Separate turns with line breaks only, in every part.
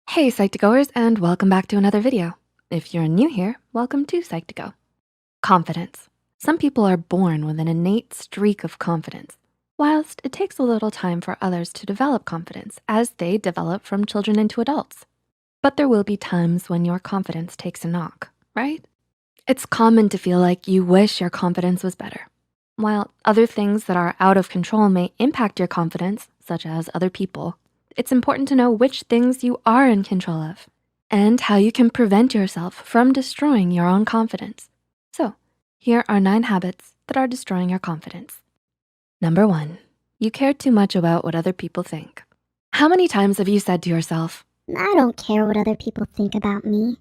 Hey Psych2Goers, and welcome back to another video. If you're new here, welcome to Psych2Go. Confidence. Some people are born with an innate streak of confidence, whilst it takes a little time for others to develop confidence as they develop from children into adults. But there will be times when your confidence takes a knock, right? It's common to feel like you wish your confidence was better. While other things that are out of control may impact your confidence, such as other people, it's important to know which things you are in control of and how you can prevent yourself from destroying your own confidence. So here are 9 habits that are destroying your confidence. Number 1, you care too much about what other people think. How many times have you said to yourself,
I don't care what other people think about me.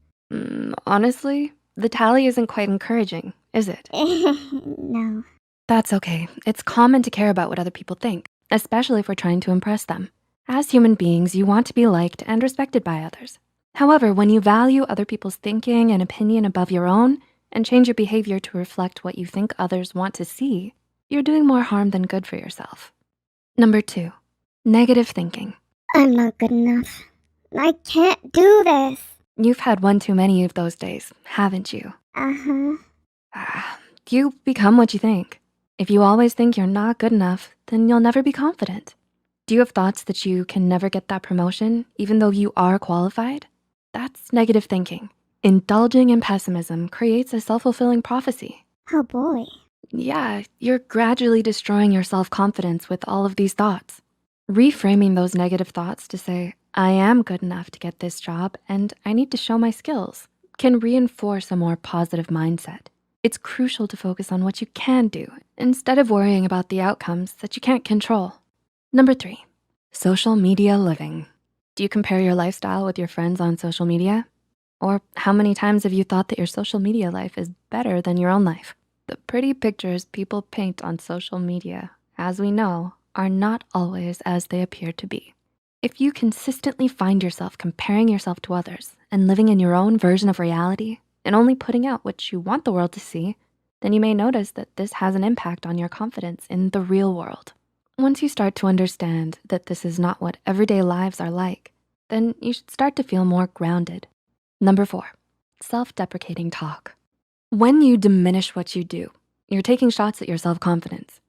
honestly, the tally isn't quite encouraging, is it?
No.
That's okay. It's common to care about what other people think, especially if we're trying to impress them. As human beings, you want to be liked and respected by others. However, when you value other people's thinking and opinion above your own and change your behavior to reflect what you think others want to see, you're doing more harm than good for yourself. Number 2, negative thinking.
I'm not good enough. I can't do this.
You've had one too many of those days, haven't you?
Uh-huh.
You become what you think. If you always think you're not good enough, then you'll never be confident. Do you have thoughts that you can never get that promotion, even though you are qualified? That's negative thinking. Indulging in pessimism creates a self-fulfilling prophecy.
Oh boy.
Yeah, you're gradually destroying your self-confidence with all of these thoughts. Reframing those negative thoughts to say, I am good enough to get this job and I need to show my skills, can reinforce a more positive mindset. It's crucial to focus on what you can do instead of worrying about the outcomes that you can't control. Number 3, social media living. Do you compare your lifestyle with your friends on social media? Or how many times have you thought that your social media life is better than your own life? The pretty pictures people paint on social media, as we know, are not always as they appear to be. If you consistently find yourself comparing yourself to others and living in your own version of reality and only putting out what you want the world to see, then you may notice that this has an impact on your confidence in the real world. Once you start to understand that this is not what everyday lives are like, then you should start to feel more grounded. Number 4, self-deprecating talk. When you diminish what you do, you're taking shots at your self-confidence.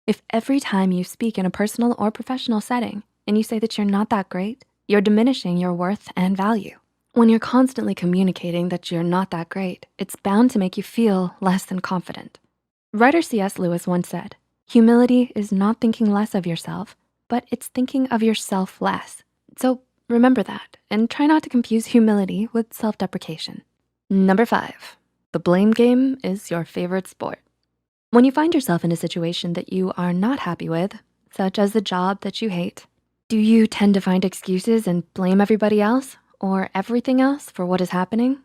If every time you speak in a personal or professional setting and you say that you're not that great, you're diminishing your worth and value. When you're constantly communicating that you're not that great, it's bound to make you feel less than confident. Writer C.S. Lewis once said, humility is not thinking less of yourself, but it's thinking of yourself less. So remember that and try not to confuse humility with self-deprecation. Number 5, the blame game is your favorite sport. When you find yourself in a situation that you are not happy with, such as the job that you hate, do you tend to find excuses and blame everybody else or everything else for what is happening?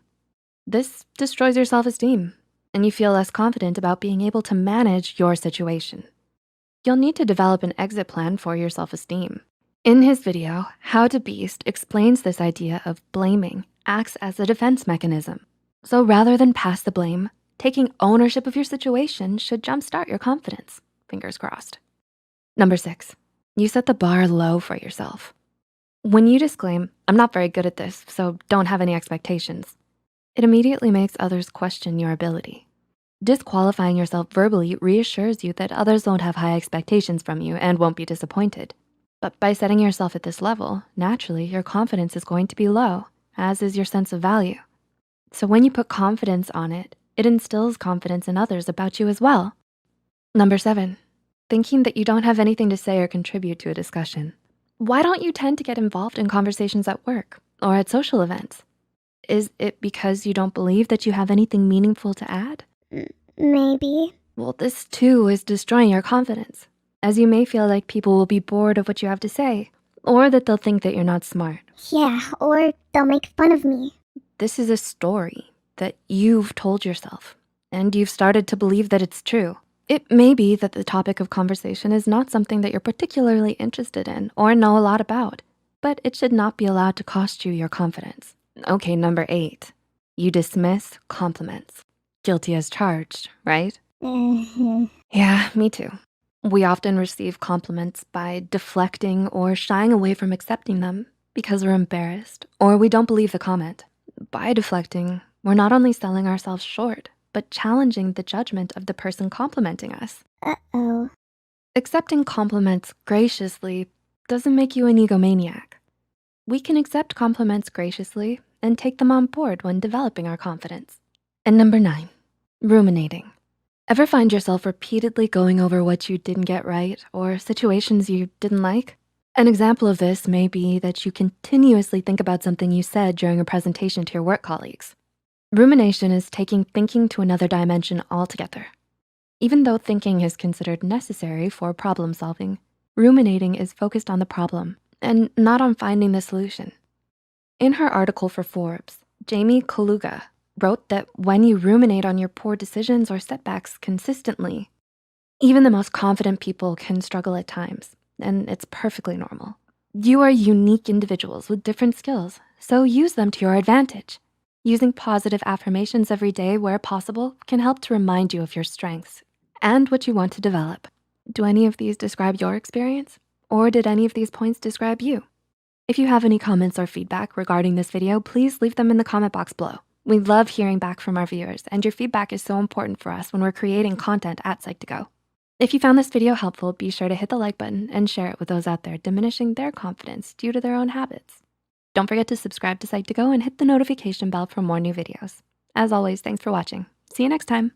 This destroys your self-esteem and you feel less confident about being able to manage your situation. You'll need to develop an exit plan for your self-esteem. In his video, How to Beast explains this idea of blaming acts as a defense mechanism. So rather than pass the blame, taking ownership of your situation should jumpstart your confidence, fingers crossed. Number 6, you set the bar low for yourself. When you disclaim, I'm not very good at this, so don't have any expectations, it immediately makes others question your ability. Disqualifying yourself verbally reassures you that others won't have high expectations from you and won't be disappointed. But by setting yourself at this level, naturally your confidence is going to be low, as is your sense of value. So when you put confidence on it, it instills confidence in others about you as well. Number 7, thinking that you don't have anything to say or contribute to a discussion. Why don't you tend to get involved in conversations at work or at social events? Is it because you don't believe that you have anything meaningful to add?
Maybe.
Well, this too is destroying your confidence, as you may feel like people will be bored of what you have to say, or that they'll think that you're not smart.
Yeah, or they'll make fun of me.
This is a story that you've told yourself, and you've started to believe that it's true. It may be that the topic of conversation is not something that you're particularly interested in or know a lot about, but it should not be allowed to cost you your confidence. Okay, number 8, you dismiss compliments. Guilty as charged, right?
Mhm.
Yeah, me too. We often receive compliments by deflecting or shying away from accepting them because we're embarrassed or we don't believe the comment. By deflecting, we're not only selling ourselves short, but challenging the judgment of the person complimenting us.
Uh-oh.
Accepting compliments graciously doesn't make you an egomaniac. We can accept compliments graciously and take them on board when developing our confidence. And number 9, ruminating. Ever find yourself repeatedly going over what you didn't get right or situations you didn't like? An example of this may be that you continuously think about something you said during a presentation to your work colleagues. Rumination is taking thinking to another dimension altogether. Even though thinking is considered necessary for problem solving, ruminating is focused on the problem and not on finding the solution. In her article for Forbes, Jamie Kaluga wrote that when you ruminate on your poor decisions or setbacks consistently, even the most confident people can struggle at times, and it's perfectly normal. You are unique individuals with different skills, so use them to your advantage. Using positive affirmations every day where possible can help to remind you of your strengths and what you want to develop. Do any of these describe your experience? Or did any of these points describe you? If you have any comments or feedback regarding this video, please leave them in the comment box below. We love hearing back from our viewers, and your feedback is so important for us when we're creating content at Psych2Go. If you found this video helpful, be sure to hit the like button and share it with those out there diminishing their confidence due to their own habits. Don't forget to subscribe to Psych2Go and hit the notification bell for more new videos. As always, thanks for watching. See you next time.